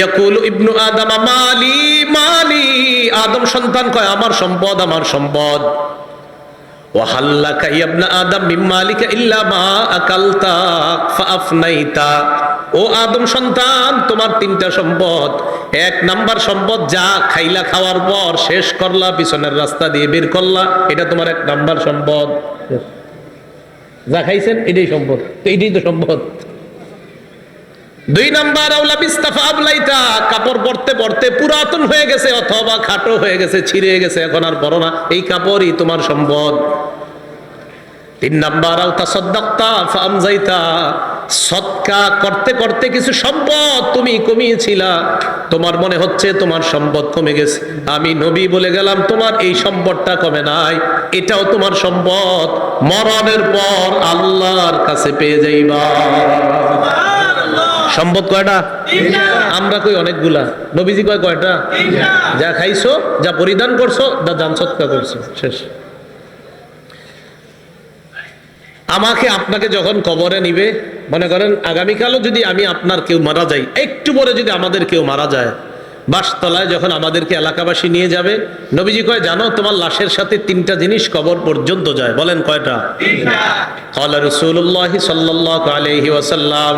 ইয়াকুলু ইবনু আদম মালি মালি, আদম সন্তান কয় আমার সম্পদ আমার সম্পদ। ওয়া হাল্লাকা ইয়া ইবনা আদম মিন মালিকা ইল্লা মা আকালতা ফাআফনাইতা, ও আদম সন্তান তোমার তিনটা সম্পদ। এক নাম্বার সম্পদ যা খাইলা, খাওয়ার পর শেষ করলা, পিছনের রাস্তা দিয়ে বের করলা, এটা তোমার এক নাম্বার সম্পদ। যা খাইছেন এটাই সম্পদ, তো এটাই তো সম্পদ। দুই নাম্বার আউলা বিস্তাফা আবলাইতা, কাপড় পরতে পরতে পুরাতন হয়ে গেছে অথবা খাটো হয়ে গেছে, ছিঁড়ে গেছে, এখন আর পরো না, এই কাপড়ই তোমার সম্পদ। তিন নাম্বার আও তাসাদদাকতা ফাআমজাইতা, সদকা করতে করতে কিছু সম্পদ তুমি কমিয়েছিলা, তোমার মনে হচ্ছে তোমার সম্পদ কমে গেছে, আমি নবী বলে গেলাম তোমার এই সম্পদটা কমে নাই, এটাও তোমার সম্পদ, মরণের পর আল্লাহর কাছে পেয়ে যাইবা। সম্পদ কয়টা? আমরা কই অনেকগুলা, নবীজি কয় কয়টা? যা খাইছো, যা পরিধান করছো, যা দান সৎকার করছো, শেষ। আমাকে আপনাকে যখন কবরে নিবে, মনে করেন আগামীকালও যদি আমি আপনার কেউ মারা যাই, একটু পরে যদি আমাদের কেউ মারা যায়, বাসতলায় যখন আমাদেরকে এলাকাবাসী নিয়ে যাবে, নবীজি কয় জানো তোমার লাশের সাথে তিনটা জিনিস কবর পর্যন্ত যায়। বলেন কয়টা? ক্বালা রাসূলুল্লাহ সাল্লাল্লাহু আলাইহি ওয়াসাল্লাম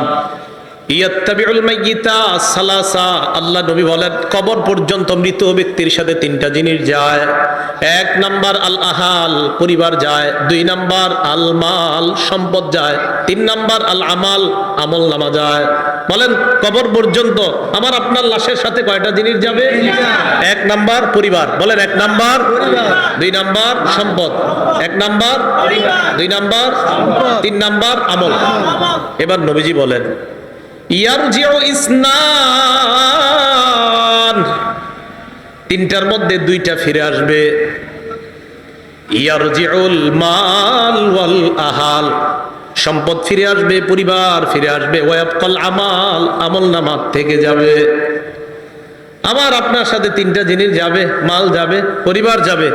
ইয়াত্তাবিউল মাইয়িতা সালাসা, আল্লাহ নবী বলেন কবর পর্যন্ত মৃত ব্যক্তির সাথে তিনটা জিনিস যায়। এক নাম্বার আল আহাল, পরিবার যায়। দুই নাম্বার আল মাল, সম্পদ যায়। তিন নাম্বার আল আমাল, আমল নামা যায়। বলেন কবর পর্যন্ত আমার আপনার লাশের সাথে কয়টা জিনিস যাবে? এক নাম্বার পরিবার, বলেন এক নাম্বার, দুই নাম্বার সম্পদ, এক নাম্বার, দুই নাম্বার, তিন নাম্বার আমল। এবার নবীজি বলেন ইয়ারজিউ ইসনান, তিনটার মধ্যে দুইটা ফিরে আসবে। ইয়ারজিউল মাল ওয়াল আহাল, সম্পদ ফিরে আসবে, পরিবার ফিরে আসবে। ওয়ায়াবকাল আমাল, আমল নামা থেকে যাবে। আমার আপনার সাথে তিনটা জিনিস যাবে, মাল যাবে, পরিবার যাবে,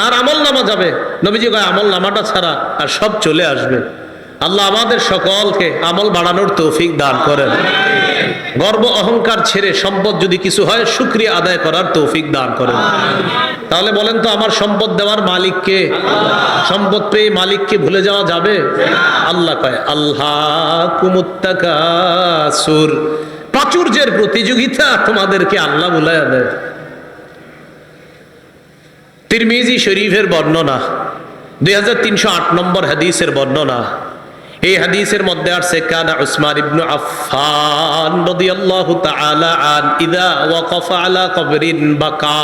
আর আমল নামা যাবে। নবীজি কয় আমল নামাটা ছাড়া আর সব চলে আসবে। আল্লাহ আমাদের সকলকে আমল বাড়ানোর তৌফিক দান করেন। গর্ব অহংকার ছেড়ে সম্পদ যদি কিছু হয় শুকরিয়া আদায় করার তৌফিক দান করেন। তাহলে বলেন তো আমার সম্পদ দেওয়ার মালিককে? সম্পদ পেয়ে মালিককে ভুলে যাওয়া যাবে? আল্লাহ কয় আল্লাহকুমুত তাকাসুর, প্রাচুর্যের প্রতিযোগিতা তোমাদেরকে আল্লাহ ভুলাইয়া দেয়। তিরমিজি শরীফের বর্ণনা, 2308 নম্বর হাদিসের বর্ণনা। এই হাদিসের মধ্যে আসছে কানা উসমান ইবনে আফফান রাদিয়াল্লাহু তাআলা আন ইযা ওয়াকাফা আলা কবরিন বাকা,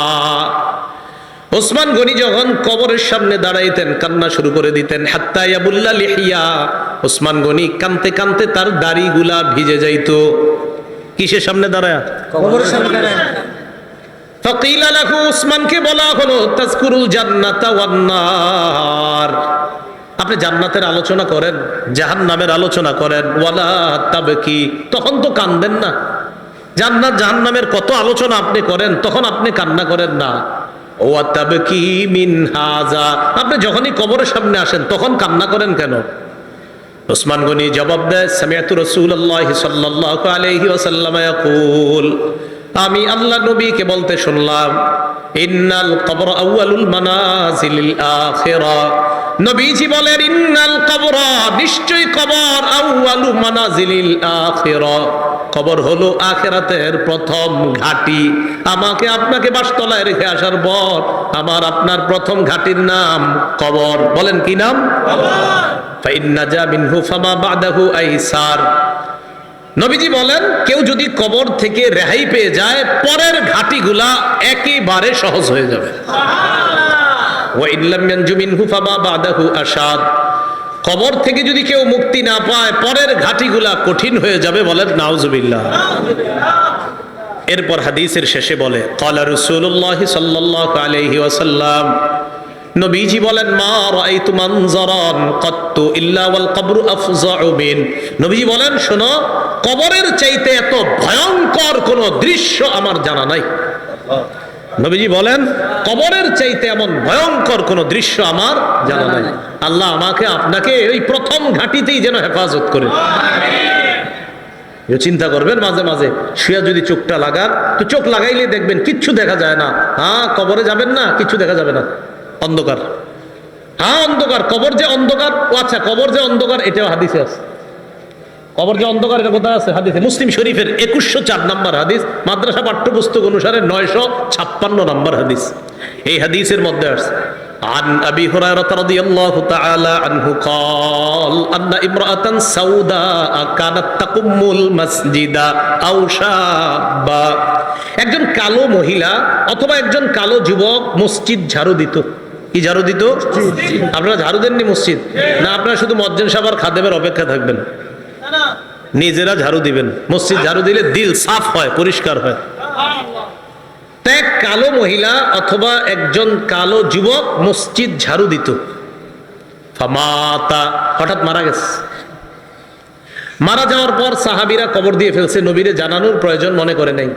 ওসমান গনি যখন কবরের সামনে দাঁড়াইতেন কান্না শুরু করে দিতেন। হাত্তা ইয়াবুল্লা লিহিয়া, ওসমান গনি কানতে কানতে তার দাড়িগুলা ভিজে যাইতো। কিসের সামনে দাঁড়ায়? কবরের সামনে দাঁড়ায়। ফাকিলা লাহু, ওসমানকে বলা হলো তাজকুরুল জান্নাতা ওয়ান নার, আপনি জান্নাতের আলোচনা করেন, জাহান্নামের আলোচনা করেন। ওয়ালা তাবকি, তখন তো কান্দেন না। জান্নাত জাহান্নামের কত আলোচনা আপনি করেন, তখন আপনি কান্না করেন না। ওয়া তাবকি মিন হাযা, আপনি যখনই কবরের সামনে আসেন তখন কান্না করেন কেন? ওসমান গনি জবাব দেয় সামিআতু রাসূলুল্লাহ সাল্লাল্লাহু আলাইহি ওয়াসাল্লাম ইয়াকুল, আমি আল্লাহ নবীকে বলতে শুনলাম ইন্নাল কবর আউয়ালুল মানাজিলিল আখিরা, নবীজি বলেন ইন্নাল কবর, নিশ্চয়ই কবর, আউয়ালু মানাজিলিল আখিরা, কবর হলো আখিরাতের প্রথম ঘাঁটি। আমাকে আপনাকে বাসতলায় রেখে আসার পর আমার আপনার প্রথম ঘাঁটির নাম কবর। বলেন কি নাম? কবর। ফাইন্নাজা মিনহু ফামা বাদাহু আইসার, নবীজি বলেন কেউ যদি কবর থেকে রেহাই পেয়ে যায় পরের ঘাটিগুলা একেবারে সহজ হয়ে যাবে। ওয়া ইল্লাম ইয়ানজু মিনহু ফামা বাদাহু আশাদ, কবর থেকে যদি কেউ মুক্তি না পায় পরের ঘাটিগুলা কঠিন হয়ে যাবে। বলেন নাউজুবিল্লাহ। এরপর হাদিসের শেষে বলে ক্বালা রাসূলুল্লাহ সাল্লাল্লাহু আলাইহি ওয়াসাল্লাম, নবীজি বলেন মা রাআইতু মানজারান কাত্তু ইল্লা ওয়াল কবরু আফজাউ মিন, নবীজি বলেন শোনো, কবরের চাইতে এত ভয়ঙ্কর কোন দৃশ্য আমার জানা নাই। নবীজি বলেন কবরের চাইতে এমন ভয়ঙ্কর কোন দৃশ্য আমার জানা নাই। আল্লাহ আমাকে আপনাকে ওই প্রথম ঘাটিতেই যেন হেফাজত করে। চিন্তা করবেন মাঝে মাঝে শুয়া যদি চোখটা লাগান, তো চোখ লাগাইলে দেখবেন কিচ্ছু দেখা যায় না। হ্যাঁ, কবরে যাবেন না, কিচ্ছু দেখা যাবে না, অন্ধকার। হ্যাঁ অন্ধকার, কবর যে অন্ধকার, ও আচ্ছা কবর যে অন্ধকার এটাও হাদিসে আছে। কবর যে অন্ধকার এটা কোথায় আছে? হাদিসে। মুসলিম শরীফের 2104 নম্বর হাদিস, মাদ্রাসা পাঠ্যপুস্তক অনুসারে 956 নম্বর হাদিস। এই হাদিসের মধ্যে আছে عن أبي هريرة رضي الله تعالى عنه قال أن امرأة سوداء كانت تقم المسجد أو شابا, একজন কালো মহিলা অথবা একজন কালো যুবক মসজিদ ঝাড়ু দিত। কি ঝাড়ু দিত? আপনারা ঝাড়ু দেননি মসজিদ? না আপনারা শুধু মুয়াজ্জিন সাহেব আর খাদেমের অপেক্ষা থাকবেন? নিজেরা ঝাড়ু দিবেন। মসজিদ ঝাড়ু দিলে দিল সাফ হয়, পরিষ্কার হয়। এক কালো মহিলা অথবা একজন কালো যুবক মসজিদ ঝাড়ু দিত। ফামাতা, হঠাৎ মারা গেছে। মারা যাওয়ার পর সাহাবীরা কবর দিয়ে ফেলছে, নবীরে জানানোর প্রয়োজন মনে করে নাই।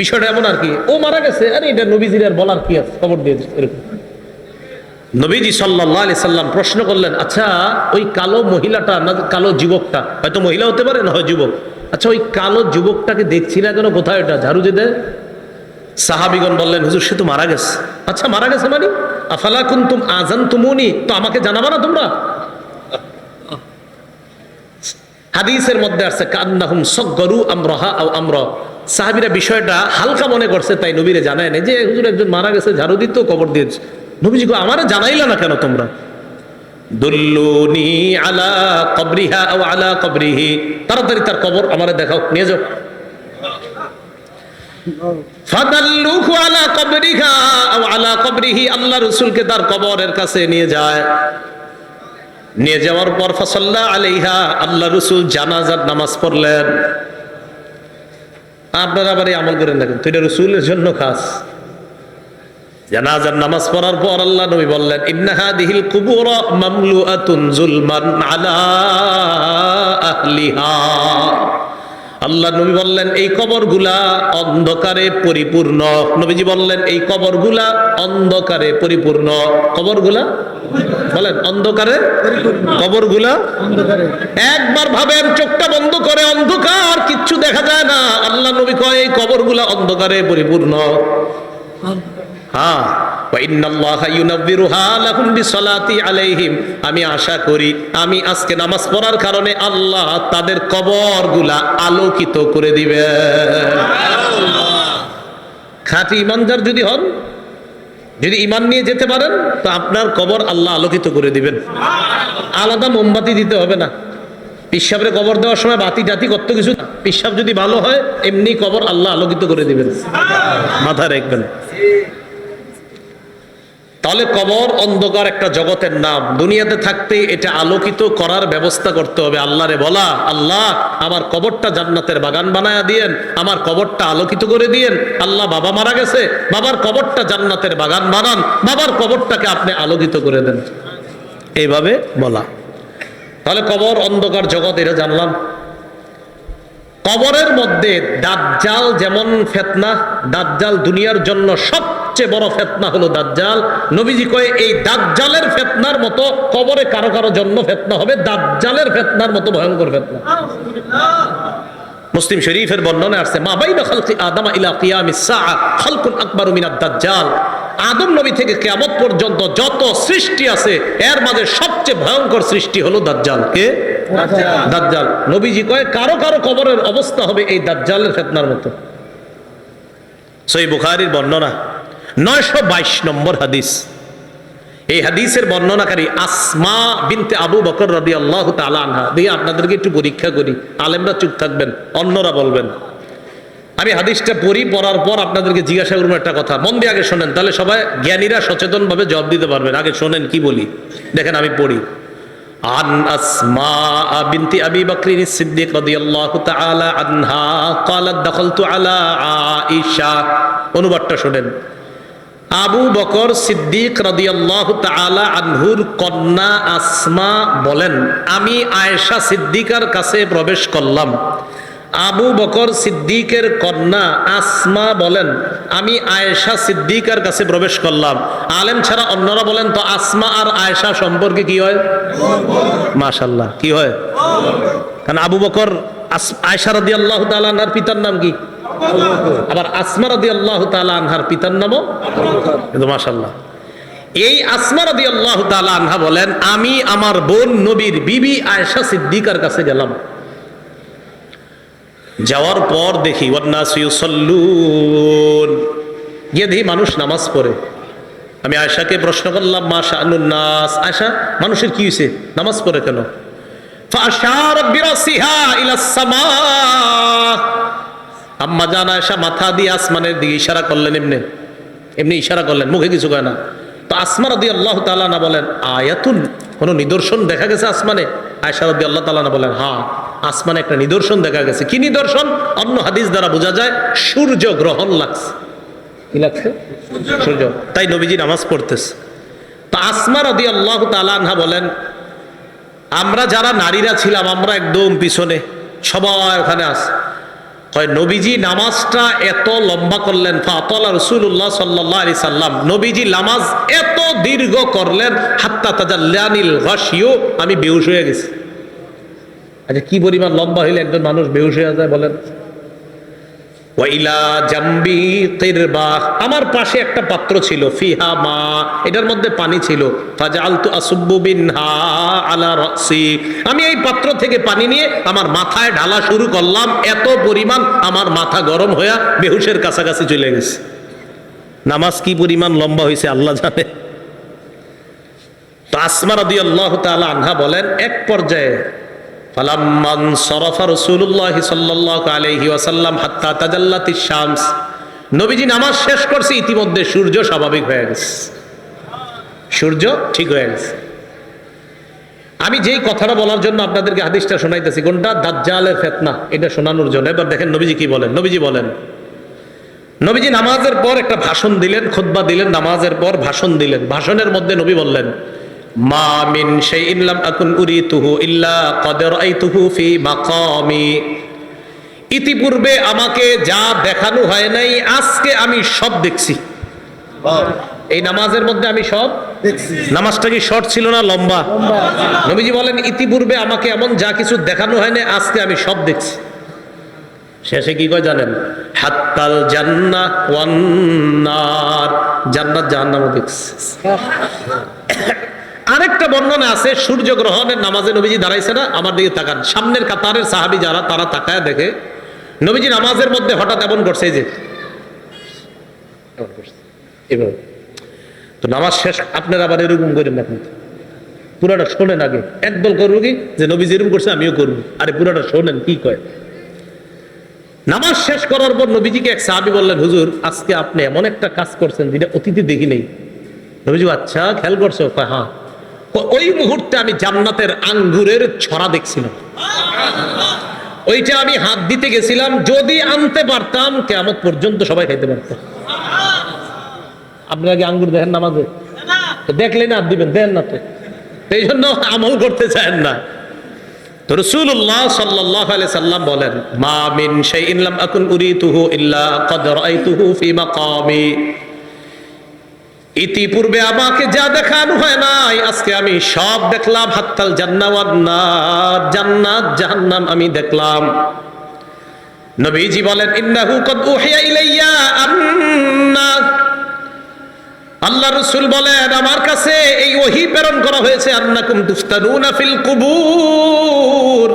বিষয়টা এমন আর কি, ও মারা গেছে, আরে এটা নবীজির আর বলার কি আছে, কবর দিয়ে এরকম। নবীজি সাল্লাল্লাহু আলাইহি সাল্লাম প্রশ্ন করলেন, আচ্ছা ওই কালো মহিলাটা না কালো যুবকটা, হয়তো মহিলা হতে পারে না হয় যুবক, আচ্ছা ওই কালো যুবকটাকে দেখছি না কেন, কোথায় এটা ঝাড়ু দিতে? সাহাবীগণ বললেন, হুজুর সে তো মারা গেছে। আচ্ছা মারা গেছে মানে? আফালা কুনতুম আযানতুমুনি, তো আমাকে জানাবা না তোমরা? হাদিসের মধ্যে আছে কান্নাহুম সাগগারু আমরাহা আও আমরা, সাহাবীরা বিষয়টা হালকা মনে করছে তাই নবীরে জানায় না যে হুজুর একজন মারা গেছে, ঝাড়ু দিত, কবর দিয়েছে। নবীজি কো আমারে জানাইলা না কেন তোমরা? দুল্লুনি আলা কবরিহা আও আলা কবরিহি, তাড়াতাড়ি তার কবর আমারে দেখাও, নিয়ে যাও। ফাদাল্লুহু আলা কবরিহা আও আলা কবরিহি, আল্লাহ রাসূলকে তার কবরের কাছে নিয়ে যায়। নিয়ে যাওয়ার পর ফাসাল্লা আলাইহা, আল্লাহ রাসূল জানাজার নামাজ পড়লেন। আপনারা আবার এই আমল করেন না, কিন্তু এটা রাসূলের জন্য খাস। জানাজার নামাজ পড়ার পর আল্লাহ নবী বললেন, ইন্না হাদিহিল কুবুর মামলুআতুন যুলমান আলা আহলিহা, আল্লাহ নবী বললেন এই কবরগুলা অন্ধকারে পরিপূর্ণ। নবীজি বললেন এই কবরগুলা অন্ধকারে পরিপূর্ণ। কবরগুলা বলেন অন্ধকারে, কবরগুলা অন্ধকারে। একবার ভাবেন, চোখটা বন্ধ করে, অন্ধকার, কিচ্ছু দেখা যায় না। আল্লাহ নবী কয় এই কবরগুলা অন্ধকারে পরিপূর্ণ। হ্যাঁ, আমি আশা করি আমি আজকে নামাজ পড়ার কারণে আল্লাহ তাদের কবরগুলা আলোকিত করে দিবেন। খাঁটি ইমানদার যদি হন, যদি ইমান নিয়ে যেতে পারেন, তো আপনার কবর আল্লাহ আলোকিত করে দিবেন। আলাদা মোমবাতি দিতে হবে না। পিসাবের কবর দেওয়ার সময় বাতি টাতি কত কিছু, পিসাব যদি ভালো হয় এমনি কবর আল্লাহ আলোকিত করে দিবেন, মাথায় রাখবেন। তাহলে কবর অন্ধকার একটা জগতের নাম, দুনিয়াতে থাকতে এটা আলোকিত করার ব্যবস্থা করতে হবে। আল্লাহরে বলা, আল্লাহ আমার কবরটা জান্নাতের বাগান বানায়া দিয়েন, আমার কবরটা আলোকিত করে দিয়েন। আল্লাহ বাবা মারা গেছে, বাবার কবরটা জান্নাতের বাগান বানান, বাবার কবরটাকে আপনি আলোকিত করে দেন, এইভাবে বলা। তাহলে কবর অন্ধকার জগৎ, এটা জানলাম। কবরের মধ্যে দাজ্জাল যেমন ফিতনা, দাজ্জাল দুনিয়ার জন্য সবচেয়ে বড় ফিতনা হলো দাজ্জাল। নবীজি কয় এই দাজ্জালের ফিতনার মতো কবরে কারো কারো জন্য ফিতনা হবে, দাজ্জালের ফিতনার মতো ভয়ঙ্কর ফিতনা। মুসলিম শরীফের বর্ণনা আছে, মা বাইনা খালকি আদম ইলা কিয়ামিস সাআ খালকুন আকবারু মিনাদ দাজ্জাল, আদম নবী থেকে কিয়ামত পর্যন্ত যত সৃষ্টি আছে এর মাঝে সবচেয়ে ভয়ঙ্কর সৃষ্টি হলো দাজ্জাল। কে? দাজ্জাল। নবীজি কয় কারো কারো কবরের অবস্থা হবে এই দাজ্জালের ফিতনার মতো। সহিহ বুখারীর বর্ণনা 922 নম্বর হাদিস। এই হাদিসের বর্ণনাকারী আসমা বিনতে আবু বকর রাদিয়াল্লাহু তাআলা আনহা। দিয়ে আপনাদেরকে একটু পরীক্ষা করি, আলেমরা চুপ থাকবেন, অন্যরা বলবেন। আমি হাদিসটা পড়ি, পড়ার পর আপনাদেরকে জিজ্ঞাসা করবো একটা কথা, মন দিয়ে আগে শোনেন, তাহলে সবাই জ্ঞানীরা সচেতন ভাবে জবাব দিতে পারবেন। আগে শোনেন কি বলি, দেখেন আমি পড়ি। আন আসমা বিনতি আবি বকর সিদ্দিক রাদিয়াল্লাহু তাআলা আনহা ক্বালাত দাখালতু আলা আয়েশা। অনুবাদটা শোনেন। আবু বকর সিদ্দিক রাদিয়াল্লাহু তাআলা আনহুর কন্যা আসমা বলেন, আমি আয়েশা সিদ্দিকার কাছে প্রবেশ করলাম। আবু বকর সিদ্দিকের কন্যা আসমা বলেন, আমি আয়েশা সিদ্দিকার কাছে প্রবেশ করলাম। আলেম ছাড়া অন্যরা বলেন তো আসমা আর আয়েশা সম্পর্কে কি হয়? মাশাআল্লাহ, কি হয়? কারণ আবু বকর আয়েশা রাদিয়াল্লাহু তাআলা আনহার পিতার নাম কি? আবার আসমা রাদিয়াল্লাহু তাআলা আনহার পিতার নামও কিন্তু মাশাআল্লাহ। এই আসমা রাদিয়াল্লাহু তাআলা আনহা বলেন, আমি আমার বোন নবীর বিবি আয়েশা সিদ্দিকার কাছে গেলাম। যাওয়ার পর দেখি ওয়ান্নাসু ইউসাল্লুন, গিয়ে দেখি মানুষ নামাজ পড়ে। আমি আয়েশাকে প্রশ্ন করলাম, মা শাআনুন নাস, আয়েশা মানুষের কি হয়েছে, নামাজ পড়ে কেন? ফাআশারাত বিরাসিহা ইলাস সামা, আম্মা জান আয়েশা মাথা দিয়ে আসমানের দিকে ইশারা করলেন, এমনি ইশারা করলেন, মুখে কিছু কয় না। তো আসমা রাদিয়াল্লাহু তাআলা না বলেন, আয়াতুন, কোন নিদর্শন দেখা গেছে আসমানে? আয়েশা রাদিয়াল্লাহু তাআলা না বলেন, হ্যাঁ আসমানে একটা নিদর্শন দেখা গেছে। কি নিদর্শন? অন্য হাদিস দ্বারা বোঝা যায় সূর্য গ্রহণ লাগছে। কি লাগছে? সূর্য। তাই নবীজি নামাজ পড়তেছে। তো আসমা রাদিয়াল্লাহু তাআলা আনহা বলেন, আমরা যারা নারীরা ছিলাম আমরা একদম পিছনে, সবাই ওখানে আছে। কয় নবীজি নামাজটা এত লম্বা করলেন, ফাতালা রাসূলুল্লাহ সাল্লাল্লাহু আলাইহি সাল্লাম, নবীজি নামাজ এত দীর্ঘ করলেন, হাত্তা তাজাল্লানিল গাশিয়ু, আমি বেহুশ হয়ে গেছি। আচ্ছা কি পরিমাণ লম্বা হইলে একজন মানুষ বেহুশ হয়ে যায় বলেন? ওয়াইলা জাম্বি কিরবা, আমার পাশে একটা পাত্র ছিল, ফিহা মা, এটার মধ্যে পানি ছিল, ফাজআলতু আসুব্বু বিনহা আলা রাসি, আমি এই পাত্র থেকে পানি নিয়ে আমার মাথায় ঢালা শুরু করলাম। এত পরিমাণ আমার মাথা গরম হয়ে বেহুশের কাছাকাছি চলে গেছে। নামাজ কি পরিমাণ লম্বা হয়েছে আল্লাহ জানে। তো আসমা রাদিয়াল্লাহু তাআলা আনহা বলেন, এক পর্যায়ে ফালাম্মান সরাফা রাসূলুল্লাহ সাল্লাল্লাহু আলাইহি ওয়াসাল্লাম হাত্তা তাজাল্লাতিশ শামস, নবীজি নামাজ শেষ করছে, ইতিমধ্যে সূর্য স্বাভাবিক হয়ে গেছে, সূর্য ঠিক হয়ে গেছে। আমি যেই কথাটা বলার জন্য আপনাদেরকে হাদিসটা শোনাইতেছি, কোনটা? দাজ্জালের ফিতনা, এটা শোনানোর জন্য। এবার দেখেন নবীজি কি বলেন। নবীজি বলেন, নবীজি নামাজের পর একটা ভাষণ দিলেন, খুতবা দিলেন, নামাজের পর ভাষণ দিলেন। ভাষণের মধ্যে নবী বললেন, মা মিন শাইইন লাম আকুন উরিতুহু ইল্লা ক্বাদ রাআইতুহু ফি মাকামি, ইতিপূর্বে আমাকে যা দেখানো হয় নাই আজকে আমি সব দেখছি। এই নামাজের মধ্যে আমি সব দেখছি। নামাজটা কি শর্ট ছিল না লম্বা? নবীজি বলেন, ইতিপূর্বে আমাকে এমন যা কিছু দেখানো হয় না আজকে আমি সব দেখছি। শেষে কি কয় জানেন? হাত্তাল জান্নাহ ওয়ান নার, জান্নাত জাহান্নামও দেখছি। আরেকটা বর্ণনা আছে, সূর্য গ্রহণের নামাজে নবীজি দাঁড়াইছে না, আমার দিকে তাকান, সামনের কাতারের সাহাবী যারা, তারা তাকায় দেখে নবীজি নামাজের মধ্যে হঠাৎ এমন করছে, যে এভাবে। তো নামাজ শেষ, আপনারা আবার এরকম করেন না, কিন্তু পুরাটা শোনেন আগে। একদল করবো কি যে নবীজি এরকম করছে আমিও করবো, আরে পুরাটা শোনেন কি কয়। নামাজ শেষ করার পর নবীজিকে এক সাহাবী বললেন, হুজুর আজকে আপনি এমন একটা কাজ করছেন যেটা অতীতে দেখি নেই। নবীজি, আচ্ছা খেয়াল করছো? হ্যাঁ। ওই মুহূর্তে আমি জান্নাতের আঙ্গুরের ছড়া দেখছিলাম, ওইটা আমি হাত দিতে গেছিলাম, যদি আনতে পারতাম কিয়ামত পর্যন্ত সবাই খাইতে পারতাম। আপনারা কি আঙ্গুর দেখেন নামাজে? দেখলেন হাত দিবেন, দেন না তো, এই জন্য আমল করতে চান না। তো রাসূলুল্লাহ সাল্লাল্লাহু আলাইহি সাল্লাম বলেন, মা মিন শাইইন লাম আকুন উরিতুহু ইল্লা ক্বাদ রাআইতুহু ফি মাকামি, ইতিপূর্বে আমাকে যা দেখানো হয় নাই আজকে আমি সব দেখলাম। হাত্তাল জান্নাহ ওয়ান নার, জান্নাত জাহান্নাম আমি দেখলাম। নবীজি বলেন, ইন্নাহু ক্বাদ উহিয়া ইলাইয়া আন্না, আল্লাহ রাসূল বলেন আমার কাছে এই ওহী প্রেরণ করা হয়েছে, আন্নাকুম তুফতানুনা ফিল কুবুর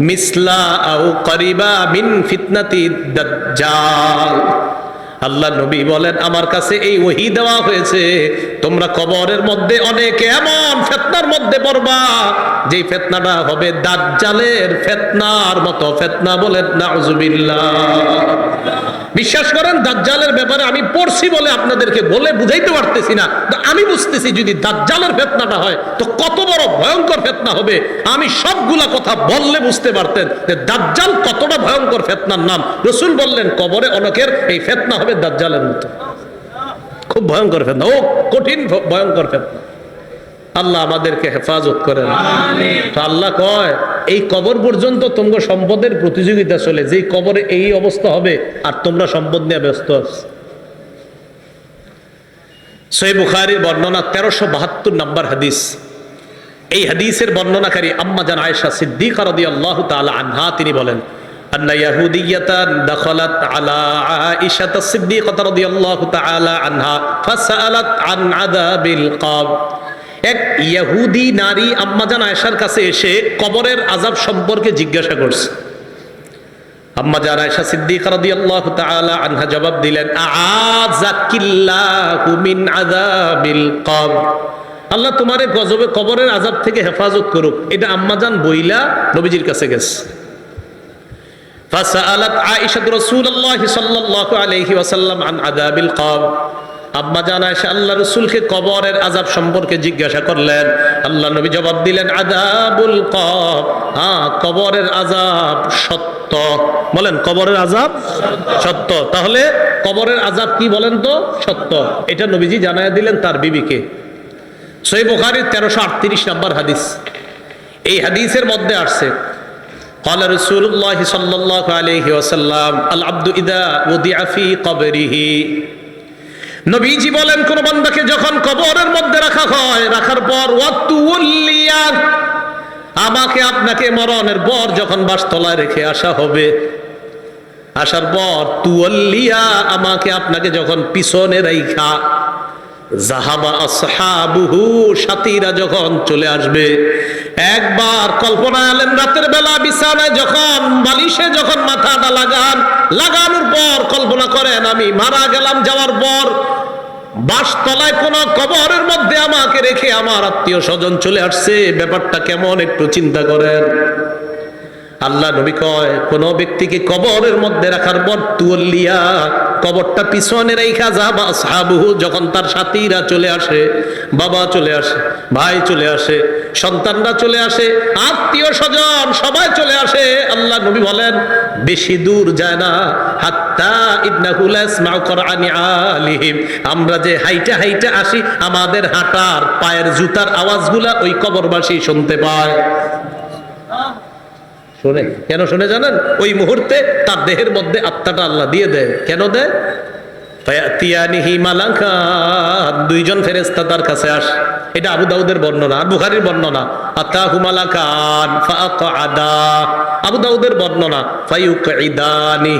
মিসলা আও করিবা মিন ফিতনাতি দাজ্জাল। আল্লাহ নবী বলেন আমার কাছে এই ওহী দেওয়া হয়েছে, তোমরা কবরের মধ্যে অনেকে এমন ফিতনার মধ্যে পড়বা যে ফিতনাটা হবে দাজ্জালের ফিতনার মতো ফিতনা। বলেন নাউজুবিল্লাহ। বিশ্বাস করেন দাজ্জালের ব্যাপারে আমি পড়ছি বলে আপনাদেরকে বলে বুঝাইতে পারতেছি না, তো আমি বুঝতেছি যদি দাজ্জালের ফিতনাটা হয় তো কত বড় ভয়ঙ্কর ফিতনা হবে। আমি সবগুলা কথা বললে বুঝতে পারতেন যে দাজ্জাল কতটা ভয়ঙ্কর ফিতনার নাম। রাসূল বললেন কবরে অনেকের এই ফিতনা হবে দাজ্জালের মতো, খুব ভয়ঙ্কর ফিতনা, ও কঠিন ভয়ঙ্কর ফিতনা। আল্লাহ আমাদেরকে হেফাজত করেন। তো আল্লাহ কয় এই কবর পর্যন্ত তোমরা সম্পদের প্রতিযোগিতা চলে, যে কবরে এই অবস্থা হবে আর তোমরা সম্পদ নিয়ে ব্যস্ত আছো। সহিহ বুখারীর বর্ণনা 1372 নম্বর হাদিস। এই হাদিসের বর্ণনাকারী আম্মা জান আয়েশা সিদ্দিকা রাদিয়াল্লাহু তাআলা আনহা তিনি বলেন আন্না ইয়াহুদিয়াতান দাখালাত আলা আয়েশা সিদ্দিকা রাদিয়াল্লাহু তাআলা আনহা ফাসালাত আন আযাবিল কবর। এক ইহুদি নারী আম্মা জান আয়েশার কাছে এসে কবরের আযাব সম্পর্কে জিজ্ঞাসা করছে। আম্মা জান আয়েশা সিদ্দিকা রাদিয়াল্লাহু তাআলা আনহা জবাব দিলেন আযাকিল্লাহু মিন আযাবিল কবর, আল্লাহ তোমারে গজবে কবরের আযাব থেকে হেফাজত করুক। এটা আম্মা জান বইলা নবীজির কাছে গেছে। ফাসালাত আয়েশা রাসূলুল্লাহ সাল্লাল্লাহু আলাইহি ওয়াসাল্লাম আন আযাবিল কবর। আম্মা জান আয়েশা আল্লাহ রাসূলকে কবরের আযাব সম্পর্কে জিজ্ঞাসা করলেন। আল্লাহ নবী জবাব দিলেন আযাবুল কবর, কবরের আযাব সত্য। বলেন কবরের আযাব সত্য। তাহলে কবরের আযাব কি বলেন তো? সত্য। এটা নবীজি জানায়া দিলেন তার বিবিকে। সহিহ বুখারীর 1338 নম্বর হাদিস। এই হাদিসের মধ্যে আসছে قال رسول الله صلى الله عليه وسلم العبد اذا وضع في قبره। নবীজি বলেন কোন বান্দাকে যখন কবরের মধ্যে রাখা হয়, রাখার পর ওয়াতুল্লিয়া, আমাকে আপনাকে মরণের পর যখন বাসতলায় রেখে আসা হবে, আসার পর তুল্লিয়া, আমাকে আপনাকে যখন পিছনে রাইখা জাহাবা আসহাবুহু, সাথীরা যখন চলে আসবে। একবার কল্পনা আলেন রাতের বেলা বিছানায় যখন বালিশে যখন মাথাটা লাগানোর পর কল্পনা করেন আমি মারা গেলাম, যাওয়ার পর বাসতলায় কোন কবরের মধ্যে আমাকে রেখে আমার আত্মীয় স্বজন চলে আসছে, ব্যাপারটা কেমন একটু চিন্তা করেন। আল্লাহ নবী কয় কোন ব্যক্তিকে কবরের মধ্যে রাখার পর তুল্লিয়া, কবরটা পিছনে রাইখা যাবা আসহাবুহু, যখন তার সাথীরা চলে আসে, বাবা চলে আসে, ভাই চলে আসে, সন্তানরা চলে আসে, আত্মীয় স্বজন সবাই চলে আসে, আল্লাহ নবী বলেন বেশি দূর যায় না, হাত্তা ইন্নাহু লা ইয়াসমাউ কুরআনি আলিহিম, আমরা যে হাইটা হাইটা আসি আমাদের হাঁটার পায়ের জুতার আওয়াজগুলা ওই কবরবাসী শুনতে পায়। শোনে কেন? শোনে জানেন? ওই মুহূর্তে তার দেহের মধ্যে আত্মাটা আল্লাহ দিয়ে দেয়। কেন দেয়? ফায়াতিয়ানিহি মালাকান, দুইজন ফেরেশতা তার কাছে আসে। এটা আবু দাউদের বর্ণনা আর বুখারীর বর্ণনা। আতাহু মালাকান ফাআকআদা, আবু দাউদের বর্ণনা ফায়ুকঈদানি,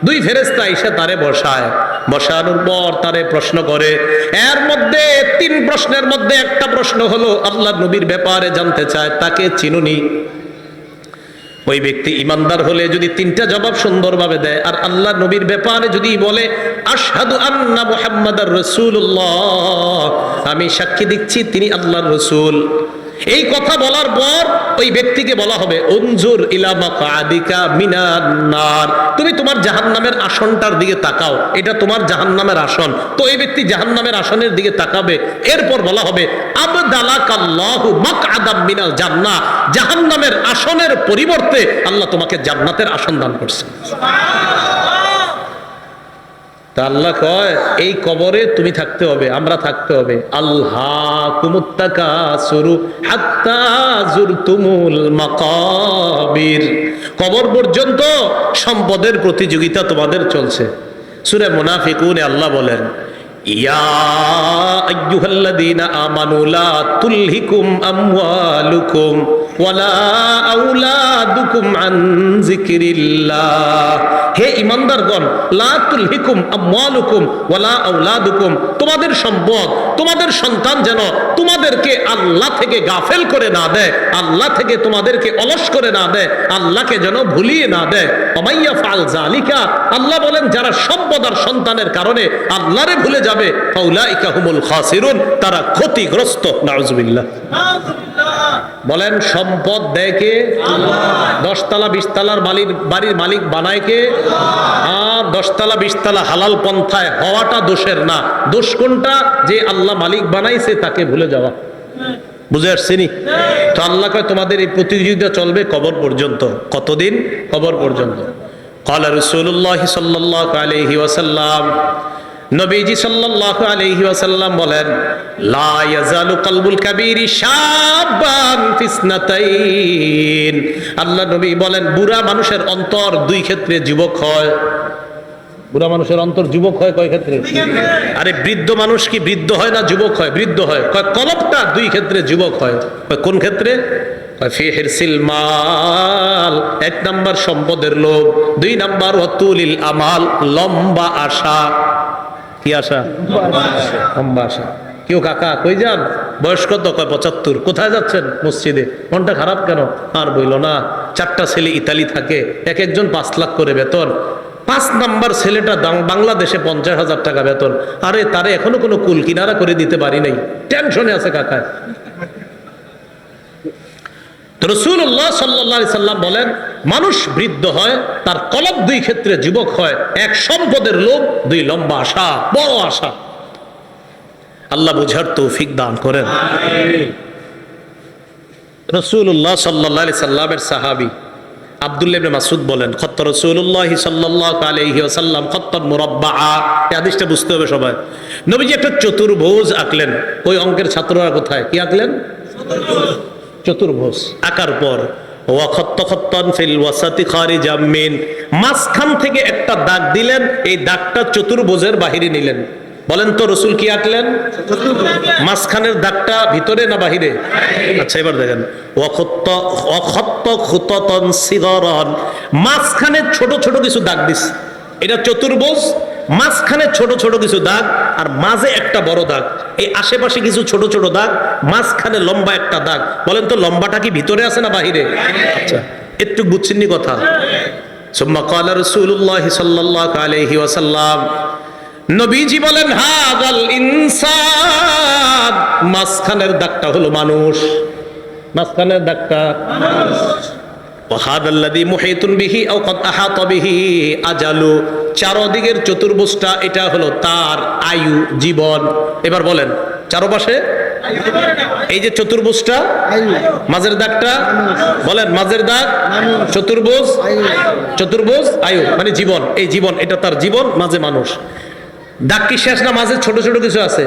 দুই ফেরেশতা এসে তারে বসায়, বসানোর পর তারে প্রশ্ন করে। এর মধ্যে তিন প্রশ্নের মধ্যে একটা প্রশ্ন হলো আল্লাহর নবীর ব্যাপারে জানতে চায়, তাকে চিনুনি? ওই ব্যক্তি ইমানদার হলে যদি তিনটা জবাব সুন্দরভাবে দেয়, আর আল্লাহ নবীর ব্যাপারে যদি বলে আশহাদু আন্না মুহাম্মাদার রাসূলুল্লাহ, আমি সাক্ষী দিচ্ছি তিনি আল্লাহর রাসূল, এই কথা বলার পর ওই ব্যক্তিকে বলা হবে উনজুর ইলা মাকআদিকা মিনান নার, তুমি তোমার জাহান্নামের আসনটার দিকে তাকাও, এটা তোমার জাহান্নামের আসন। তো এই ব্যক্তি জাহান্নামের আসনের দিকে তাকাবে। এরপর বলা হবে আবদালাকাল্লাহু মাকআদাম মিনাল জান্নাহ, জাহান্নামের আসনের পরিবর্তে আল্লাহ তোমাকে জান্নাতের আসন দান করছেন। তা আল্লাহ কয় এই কবরে তুমি থাকতে হবে, আমরা থাকতে হবে। আল্লাহকুমুত তাকাসুরু হাত্তা যুরতুমুল মাকাবির, কবর পর্যন্ত সম্পদের প্রতিযোগিতা তোমাদের চলছে। সূরা মুনাফিকুনে আল্লাহ বলেন ইয়া আইয়ুহাল্লাযীনা আমানু লা তুলহিকুম আমওয়ালুকুম ওয়ালা আওলাদুকুম আন যিকরিল্লাহ, হে ঈমানদারগণ, লা তুলহিকুম আমওয়ালুকুম ওয়ালা আওলাদুকুম, তোমাদের সম্পদ, তোমাদের সন্তান যেন তোমাদেরকে আল্লাহ থেকে গাফেল করে না দেয়, আল্লাহ থেকে তোমাদেরকে অলস করে না দেয়, আল্লাহকে যেন ভুলিয়ে না দেয়। ওমাইয়া ফাল যালিকা, আল্লাহ বলেন যারা সম্পদ আর সন্তানের কারণে আল্লাহরে ভুলে যাবে, ফাউলাইকা হুমুল খাসিরুন, তারা ক্ষতিগ্রস্ত। নাউজুবিল্লাহ। বলেন সম্পদ দেয় কে? আল্লাহ। 10 তলা 20 তলার বাড়ির মালিক বানায় কে? আর 10 তলা 20 তলা হালাল পন্থায় হওয়াটা দোষের না, দোষ কোনটা? যে আল্লাহ মালিক বানাইছে তাকে ভুলে যাওয়া। বুঝে আসছেনি? তো আল্লাহ কয় তোমাদের এই প্রতিযোগিতা চলবে কবর পর্যন্ত। কতদিন? কবর পর্যন্ত। ক্বালা রাসূলুল্লাহ সাল্লাল্লাহু আলাইহি ওয়াসাল্লাম, নবীজি সাল্লাল্লাহু আলাইহি ওয়াসাল্লাম বলেন লা ইয়াজালু কলবুল কাবীরি শাবান ফিসনাতাইন, আল্লাহ নবী বলেন বুড়া মানুষের অন্তর দুই ক্ষেত্রে যুবক হয়। বুড়া মানুষের অন্তর যুবক হয় কয় ক্ষেত্রে? আরে বৃদ্ধ মানুষ কি বৃদ্ধ হয় না যুবক হয়? বৃদ্ধ হয়। কয় কলবটা দুই ক্ষেত্রে যুবক হয়। কয় কোন ক্ষেত্রে? ফি হিরসিল মাল, এক নাম্বার সম্পদের লোভ, দুই নাম্বার ওয়াতুলিল আমাল, লম্বা আশা। কি আশা? লম্বা আশা। কেউ কাকা কই যান? বয়স কত? কয় 75। কোথায় যাচ্ছেন? মসজিদে। মনটা খারাপ কেন? আর বইল না, 4টা ছেলে ইতালি থাকে, এক একজন 5 লাখ করে বেতন। 5 নাম্বার ছেলেটা বাংলাদেশে 50,000 টাকা বেতন। আরে তারে এখনো কোনো কুল কিনারা করে দিতে পারি নাই, টেনশনে আছে কাকায়। রাসূলুল্লাহ সাল্লাল্লাহু আলাইহি সাল্লাম বলেন, মানুষ বৃদ্ধ হয়, তার কলব দুই ক্ষেত্রে যুবক হয়। এক সম্পদের লোভ, দুই লম্বা আশা, বড় আশা। আল্লাহ বুঝার তৌফিক দান করেন। রাসূলুল্লাহ সাল্লাল্লাহু আলাইহি সাল্লামের সাহাবী আব্দুল্লাহ ইবনে মাসউদ বলেন, খত্ত রাসূলুল্লাহ সাল্লাল্লাহু আলাইহি ওয়াসাল্লাম খত্তান মুরাব্বাআ। এই হাদিসটা বুঝতে হবে সবাই। নবীজি একটা চতুর্ভুজ আঁকলেন। ওই অঙ্কের ছাত্ররা কোথায়? কি আঁকলেন? চতুর্ভুজ আঁকার পর ওয়া খত্ত খত্তান ফিল ওয়াসাতি খারিজাম মিন, মাঝখান থেকে একটা দাগ দিলেন। এই দাগটা চতুর্ভুজের বাহিরে নিলেন। বলেন তো রাসূল কি আঁকলেন? মাঝখানের দাগটা ভিতরে না বাহিরে? আচ্ছা এবার দেখেন, ওয়া খত্ত খুতাতান সিগারান, মাঝখানে ছোট ছোট কিছু দাগ দিস। এটা চতুর্ভুজ, মাঝখানে ছোট ছোট কিছু দাগ, আর মাঝে একটা বড় দাগ। এই আশেপাশে কিছু ছোট ছোট দাগ, মাঝখানে লম্বা একটা দাগ। বলেন তো লম্বাটা কি ভিতরে আছে না বাহিরে? আচ্ছা একটু বুঝছেন নি কথা? সুম্মা ক্বালা রাসূলুল্লাহ সাল্লাল্লাহু আলাইহি ওয়াসাল্লাম, নবীজি বলেন, হাযাল ইনসান, মাঝখানের দাগটা হলো মানুষ। মাঝখানের দাগটা মানুষ। ওয়াহাদাল্লাযী মুহীতুন বিহি আও ক্বাদ আহাতা বিহি আজালু, চারদিকের চতুর্ভুজটা এটা হলো তার আয়ু, জীবন। এবার বলেন চারপাশে এই যে চতুর্ভুজটা, মাঝের দাগটা বলেন, মাঝের দাগ চতুর্ভুজ, চতুর্ভুজ আয়ু মানে জীবন। এই জীবন, এটা তার জীবন, মাঝে মানুষ। দাগ কি শেষ না মাঝে ছোট ছোট কিছু আছে?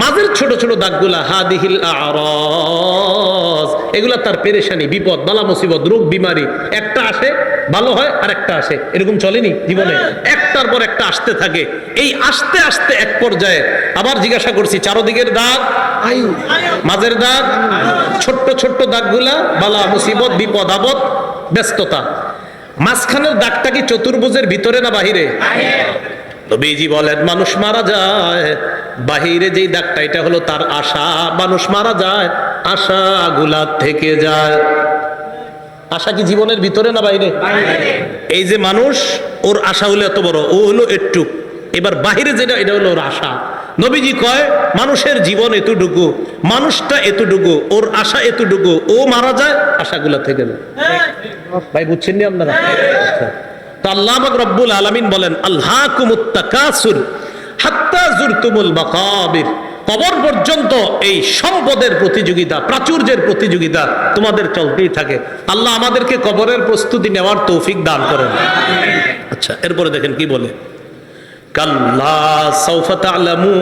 মাঝের ছোট ছোট দাগগুলা হাদিহিল আরাজ, এগুলা তার পেরেশানি, বিপদ, বালা মুসিবত, রোগ বিমারি। একটা আসে ভালো হয়, আর একটা আসে। এরকম চলেনি জীবনে? একটার পর একটা আসতে থাকে। এই আসতে আসতে এক পর্যায়ে আবার জিজ্ঞাসা করছি, চারদিকের দাগ আয়ু, মাঝের দাগ ছোট্ট ছোট্ট দাগগুলা বালা মুসিবত, বিপদ আপদ, ব্যস্ততা। মাঝখানের দাগটা কি চতুর্ভুজের ভিতরে না বাহিরে? নবীজি বলেন, মানুষ মারা যায়, বাহিরে যেই দাগটা এটা হলো তার আশা। মানুষ মারা যায়, আশাগুলা থেকে যায়। আশা কি জীবনের ভিতরে না বাইরে? এই যে মানুষ, ওর আশা হলো এত বড়, ও হলো একটু। এবার বাহিরে যেটা, এটা হলো ওর আশা। নবীজি কয়, মানুষের জীবন এতটুকু, মানুষটা এতটুকু, ওর আশা এতটুকু, ও মারা যায়, আশাগুলা থেকে যায়। ভাই বুঝছেন নি আপনারা? আল্লাহ রাব্বুল আলামিন বলেন, আলহাকুমুত তাকাসুর হাত্তা যুরতুমুল মাকাবির, কবর পর্যন্ত এই সম্পদের প্রতিযোগিতা, প্রাচুর্যের প্রতিযোগিতা তোমাদের চলতেই থাকে। আল্লাহ আমাদেরকে কবরের প্রস্তুতি নেওয়ার তৌফিক দান করেন। আচ্ছা এরপরে দেখেন কি বলে, কাল্লা সাউফা তা'লামুন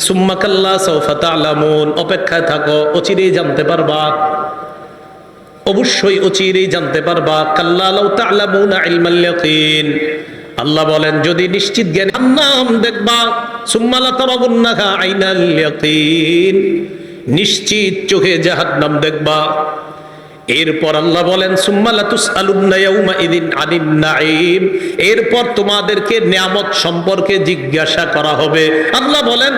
সুম্মা কাল্লা সাউফা তা'লামুন, অপেক্ষায় থাকো, অচিরেই জানতে পারবা। অবশ্যই অচিরেই জানতে পারবা। কাল্লা লাউ তা'লামুনা ইলমাল ইয়াকিন, আল্লাহ বলেন যদি নিশ্চিত জ্ঞান জাহান্নাম দেখবা। সুম্মা লাতারাবুন্নাহা আইনাল ইয়াকিন, নিশ্চিত চোখে জাহান্নাম দেখবা। এরপর আল্লাহ বলেন, সুম্মা লাতুসআলুন্না ইয়াউমা ইযিন আনিন নাঈম, এরপর তোমাদেরকে নিয়ামত সম্পর্কে জিজ্ঞাসা করা হবে। আল্লাহ বলেন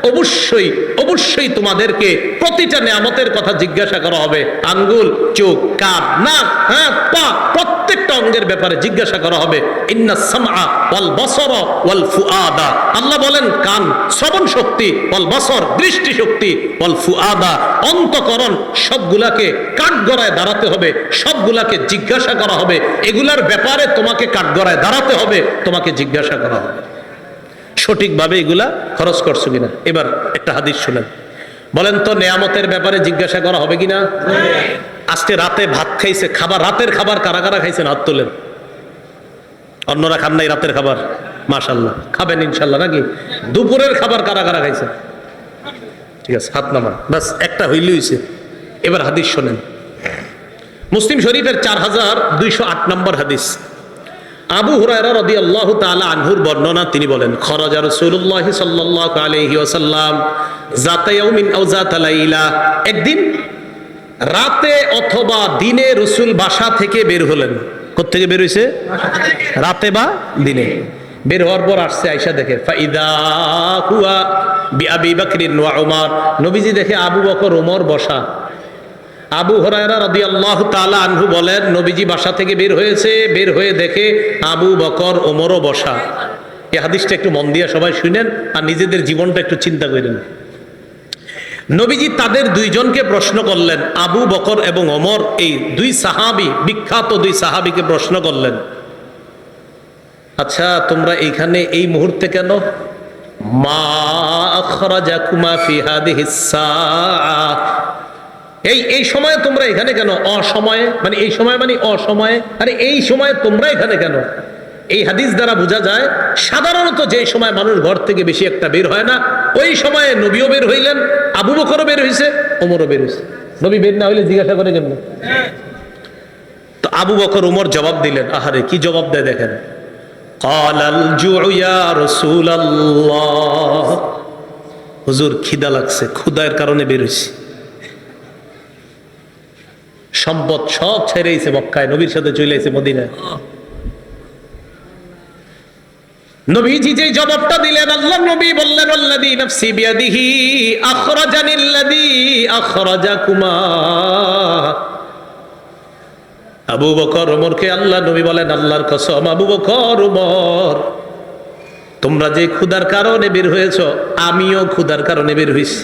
অবশ্যই অবশ্যই তোমাদেরকে প্রতিটা নিয়ামতের কথা জিজ্ঞাসা করা হবে। আঙ্গুল, চোখ, কান, নাক, হাত, পা, প্রত্যেকটা অঙ্গের ব্যাপারে জিজ্ঞাসা করা হবে। ইন্নাস সামআ ওয়াল বাসারা ওয়াল ফুআদা, আল্লাহ বলেন কান শ্রবণ শক্তি, ওয়াল বাসর দৃষ্টি শক্তি, ওয়াল ফুআদা অন্তঃকরণ, সবগুলাকে কাঠগড়ায় দাঁড়াতে হবে, সবগুলাকে জিজ্ঞাসা করা হবে। এগুলার ব্যাপারে তোমাকে কাঠগড়ায় দাঁড়াতে হবে, তোমাকে জিজ্ঞাসা করা হবে সঠিকভাবে এগুলা খরচ করছো কিনা। এবার একটা হাদিস শুনেন, বলেন তো নেয়ামতের ব্যাপারে জিজ্ঞাসা করা হবে কিনা? আজকে রাতে ভাত খাইছে, খাবার, রাতের খাবার কারা কারা খাইছেন হাত তোলেন। অন্যরা খান নাই রাতের খাবার? মাশাআল্লাহ, খাবেন ইনশাআল্লাহ নাকি? দুপুরের খাবার কারা কারা খাইছেন? ঠিক আছে, হাত নামান, বাস একটা হইলেই হইছে। এবার হাদিস শোনেন, মুসলিম শরীফের 4208 নম্বর হাদিস। আবু হুরায়রা রাদিয়াল্লাহু তাআলা আনহুর বর্ণনা, তিনি বলেন খরাজা রাসূলুল্লাহ সাল্লাল্লাহু আলাইহি ওয়াসাল্লাম যাতা ইয়াউমিন আও যাতা লাইলা, একদিন রাতে অথবা দিনে রাসূল বাসা থেকে বের হলেন। কোথা থেকে বের হইছে? রাতে বা দিনে। বের হওয়ার পর আসছে, আয়েশা দেখে ফাইদা হুয়া বিআবি বকরিন ওয়া উমর, নবীজি দেখে আবু বকর ওমর বসা। আবু হুরায়রা রাদিয়াল্লাহু তাআলা আনহু বলেন নবীজি বাসা থেকে বের হয়েছে, বের হয়ে দেখে আবু বকর ওমরও বসা। এই হাদিসটা একটু মন দিয়ে সবাই শুনেন আর নিজেদের জীবনটা একটু চিন্তা করেন। নবীজি তাদের দুইজনকে প্রশ্ন করলেন, আবু বকর এবং ওমর, এই দুই সাহাবী, বিখ্যাত দুই সাহাবীকে প্রশ্ন করলেন, আচ্ছা তোমরা এইখানে এই মুহূর্তে কেন? মা আখরাজাকুমা ফি হাদিহিস সাআহ, এই সময়ে তোমরা এখানে কেন? অসময়ে মানে এই সময় মানে অসময়ে, আরে এই সময়ে তোমরা এখানে কেন? এই হাদিস দ্বারা বোঝা যায় সাধারণত যে সময় মানুষ ঘর থেকে বেশি একটা বের হয় না, ওই সময়ে নবীও বের হইলেন, আবু বকরও বের হইছে, ওমরও বের হইছে। নবী বের না হইলে জিজ্ঞাসা করে কেন? তো আবু বকর ওমর জবাব দিলেন, আহারে কি জবাব দেয় দেখেন, ক্বালাল জুউ ইয়া রাসূলুল্লাহ, হুজুর খিদা লাগছে, ক্ষুধার কারণে বের হইছি। সম্পদ সব ছেড়েছে মক্কায়, নবীর সাথে চলে এসে মদিনায়। নবীজি যে জবাবটা দিলেন, আল্লাহ নবী বললেন আল্লাযী নাফসি বিয়াদিহি আখরাজানিল্লাযী আখরাজাকুমা। আবু বকর ওমরকে আল্লাহ নবী বলেন, আল্লাহর কসম আবু বকর ওমর, তোমরা যে ক্ষুধার কারণে বের হয়েছো, আমিও ক্ষুধার কারণে বের হইছি।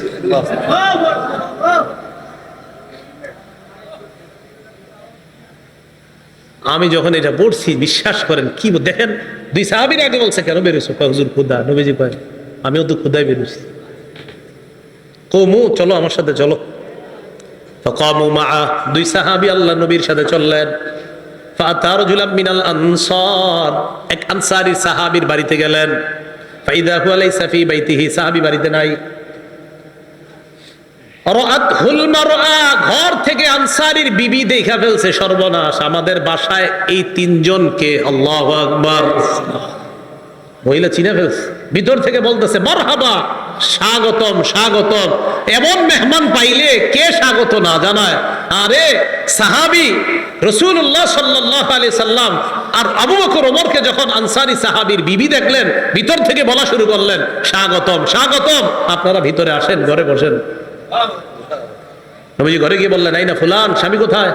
আমি যখন এটা পড়ছি, বিশ্বাস করেন কি দেখেন, দুই সাহাবীর আগে বলছে কেন বেরোছো? হুজুর ক্ষুধা। নবীজি কয় আমিও তো ক্ষুধায় বেরোছি। কমু চলো আমার সাথে চলো। ফাকামু মাআ, দুই সাহাবী আল্লাহ নবীর সাথে চললেন। ফাআতা রাজুলাম মিনাল আনসার, এক আনসারী সাহাবীর বাড়িতে গেলেন। ফাইদা হুয়া লাইসা ফি বাইতিহি, সাহাবী বাড়িতে নাই। রাআতহুল মারআ, ঘর থেকে আনসারীর বিবি দেখা ফেলছে, সর্বনাশ, আমাদের বাসায় এই তিনজনকে, আল্লাহু আকবার, মহিলা চিনে ফেলছে। ভিতর থেকে বলতেছে মারহাবা, স্বাগতম স্বাগতম। এমন মেহমান পাইলে কে স্বাগত না জানায়? আরে সাহাবী রাসূলুল্লাহ সাল্লাল্লাহু আলাইহি সাল্লাম আর আবু বকর ওমরকে যখন আনসারী সাহাবীর বিবি দেখলেন, ভিতর থেকে বলা শুরু করলেন স্বাগতম স্বাগতম, আপনারা ভিতরে আসেন, ঘরে বসেন। নবীজি ঘরে গিয়ে বললেন আইনা ফুলান, স্বামী কোথায়?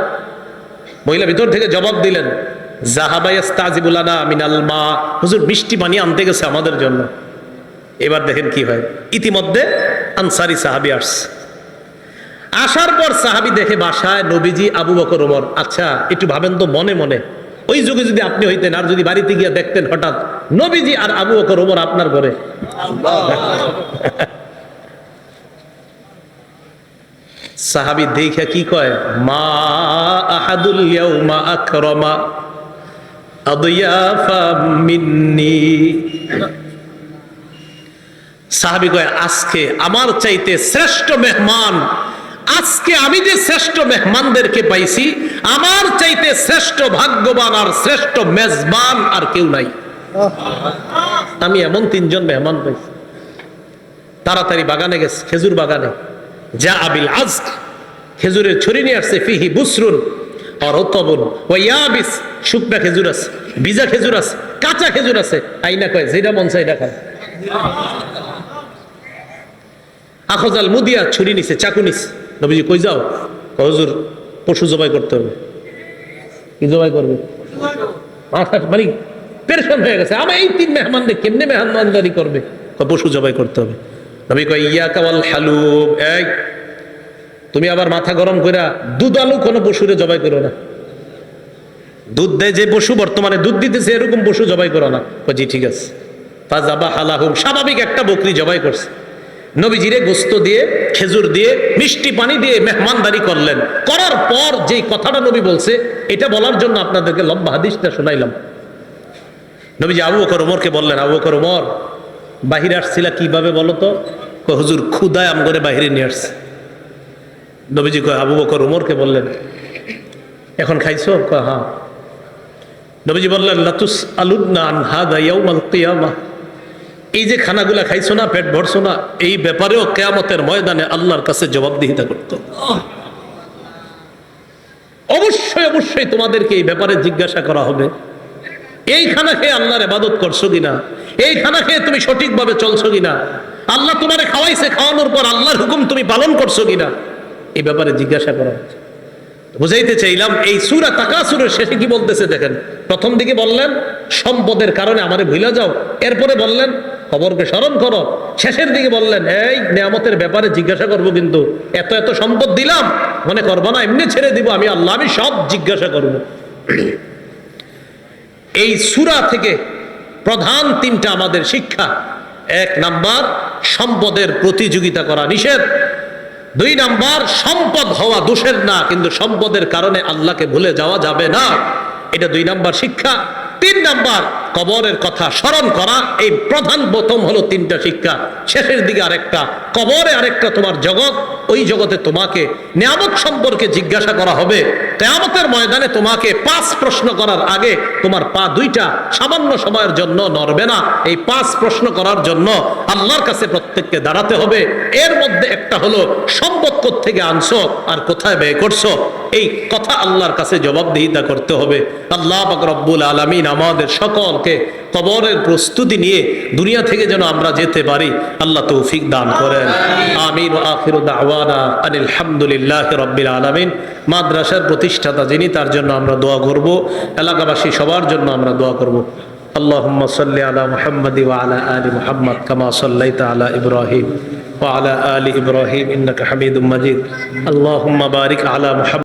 মহিলা ভিতর থেকে জবাব দিলেন যাহাবা ইস্তাজিবু লানা মিনাল মা, হুজুর মিষ্টি পানি আনতে গেছে আমাদের জন্য। এবার দেখেন কি হয়, ইতিমধ্যে আনসারী সাহাবী আসছে। আসার পর সাহাবী দেখে বাসায় নবীজি, আবু বকর ওমর। আচ্ছা একটু ভাবেন তো মনে মনে, ওই যুগে যদি আপনি হইতেন আর যদি বাড়িতে গিয়ে দেখতেন হঠাৎ নবীজি আর আবু বকর ওমর আপনার ঘরে, সাহাবী দেখে কি কয়, মা আহাদুল ইয়াউমা আকরামা আদিয়াফা মিন্নি। সাহাবী কয় আজকে আমার চাইতে শ্রেষ্ঠ মেহমান, আজকে আমি যে শ্রেষ্ঠ মেহমানদেরকে পাইছি, আমার চাইতে শ্রেষ্ঠ ভাগ্যবান আর শ্রেষ্ঠ মেজবান আর কেউ নাই। আমি এমন তিনজন মেহমান পাইছি। তাড়াতাড়ি বাগানে গেছে, খেজুর বাগানে। যা আবিল আজক, খেজুরের ছড়ি নিয়ে আসছে, ফিহি বুসরুন আর রতবুন ওয়া ইয়াবিস, শুকনা খেজুর আছে, ভিজা খেজুর আছে, কাঁচা খেজুর আছে। আইনা কয় যেটা মন চায় এটা খায়। আখজাল মুদিয়া, ছুরি নিছে, চাকু নিছে। নবীজি কই যাও? হুজুর পশু জবাই করতে হবে। কি জবাই করবে? মানে পেরেশান হয়ে গেছে, আমার এই তিন মেহমানদের কেমনে মেহমানদারি করবে? পশু জবাই করতে হবে। নবী কয় ইয়াকা ওয়াল হালুব, এই তুমি আবার মাথা গরম কইরা দুধ আলু কোনো পশুরে জবাই করো না। দুধ দেয় যে পশু, বর্তমানে দুধ দিতেছে, এরকম পশু জবাই করো না। জি ঠিক আছে। ফাজাবা হালাহুম, স্বাভাবিক একটা বকরি জবাই করছে। নবীজিরে গোস্ত দিয়ে, খেজুর দিয়ে, মিষ্টি পানি দিয়ে মেহমানদারি করলেন। করার পর যেই কথাটা নবী বলছে, এটা বলার জন্য আপনাদেরকে লম্বা হাদিসটা শোনাইলাম। নবীজি আবু বকর ওমরকে বললেন, আবু বকর ওমর বাহিরে আসছিলা কিভাবে বলো তো? হুজুর ক্ষুধায় আম করে বাহিরে নিয়ে আসছে। নবীজি কয়, আবু বকর ওমরকে বললেন এখন খাইছো? হ্যাঁ। নবীজি বললেন লাতুস আলুন্না আন হাদা ইয়াউমাল কিয়ামাহ, এই যে খানাগুলা খাইছো না, পেট ভরছো না, এই ব্যাপারেও কিয়ামতের ময়দানে আল্লাহর কাছে জবাবদিহিতা করতে হবে। অবশ্যই অবশ্যই তোমাদেরকে এই ব্যাপারে জিজ্ঞাসা করা হবে। এই খানা খেয়ে আল্লাহর ইবাদত করছো কিনা, এই খানা খেয়ে তুমি সঠিকভাবে চলছো কিনা, আল্লাহ তোমারে খাওয়াইছে, খাওয়ানোর পর আল্লাহর হুকুম তুমি পালন করছো কিনা, এই ব্যাপারে জিজ্ঞাসা করা হচ্ছে। বুঝাইতে চাইলাম, এই সূরা তাকাসুরের শেষে কি বলতেছে দেখেন। প্রথম দিকে বললেন সম্পদের কারণে আমারে ভুলে যাও, এরপরে বললেন কবরকে স্মরণ করো, শেষের দিকে বললেন এই নিয়ামতের ব্যাপারে জিজ্ঞাসা করব, কিন্তু এত এত সম্পদ দিলাম মনে করবো না এমনি ছেড়ে দিব আমি আল্লাহ, আমি সব জিজ্ঞাসা করব। এই সূরা থেকে প্রধান তিনটা আমাদের শিক্ষা। এক নাম্বার, সম্পদের প্রতিযোগিতা করা নিষেধ। দুই নাম্বার, সম্পদ হওয়া দোষের না, কিন্তু সম্পদের কারণে আল্লাহকে ভুলে যাওয়া যাবে না, এটা দুই নাম্বার শিক্ষা। তিন নাম্বার, কবরের কথা স্মরণ করা। এই প্রধান প্রথম হলো তিনটা শিক্ষা। শেষের দিকে আরেকটা, কবরে আরেকটা তোমার জগৎ, ওই জগতে তোমাকে নিয়ামত সম্পর্কে জিজ্ঞাসা করা হবে। কিয়ামতের ময়দানে তোমাকে 5 প্রশ্ন করার আগে তোমার পা দুইটা সামান্য সময়ের জন্য নড়বে না। এই 5 প্রশ্ন করার জন্য আল্লাহর কাছে প্রত্যেককে দাঁড়াতে হবে। এর মধ্যে একটা হলো সম্পদ কোত্থেকে আনছো আর কোথায় ব্যয় করছো, এই কথা আল্লাহর কাছে জবাবদিহিতা করতে হবে। আল্লাহ পাক রব্বুল আলামিন আমাদের সকলকে কবরের প্রস্তুতি নিয়ে দুনিয়া থেকে যেন আমরা যেতে পারি, আল্লাহ তৌফিক দান করেন। আমিন। ওয়া আখিরু দাওয়ানা আনিল হামদুলিল্লাহি রাব্বিল আলামিন। মাদ্রাসার প্রতিষ্ঠাতা যিনি, তার জন্য আমরা দোয়া করব, এলাকাবাসী সবার জন্য আমরা দোয়া করব। আল্লাহুম্মা সাল্লি আলা মুহাম্মাদি ওয়া আলা আলি মুহাম্মাদ কামা সাল্লাইতা আলা ইব্রাহিম ওয়া আলা আলি ইব্রাহিম ইন্নাকা হামিদুম মাজিদ। আল্লাহুম্মা বারিক আলা মুহাম্মাদ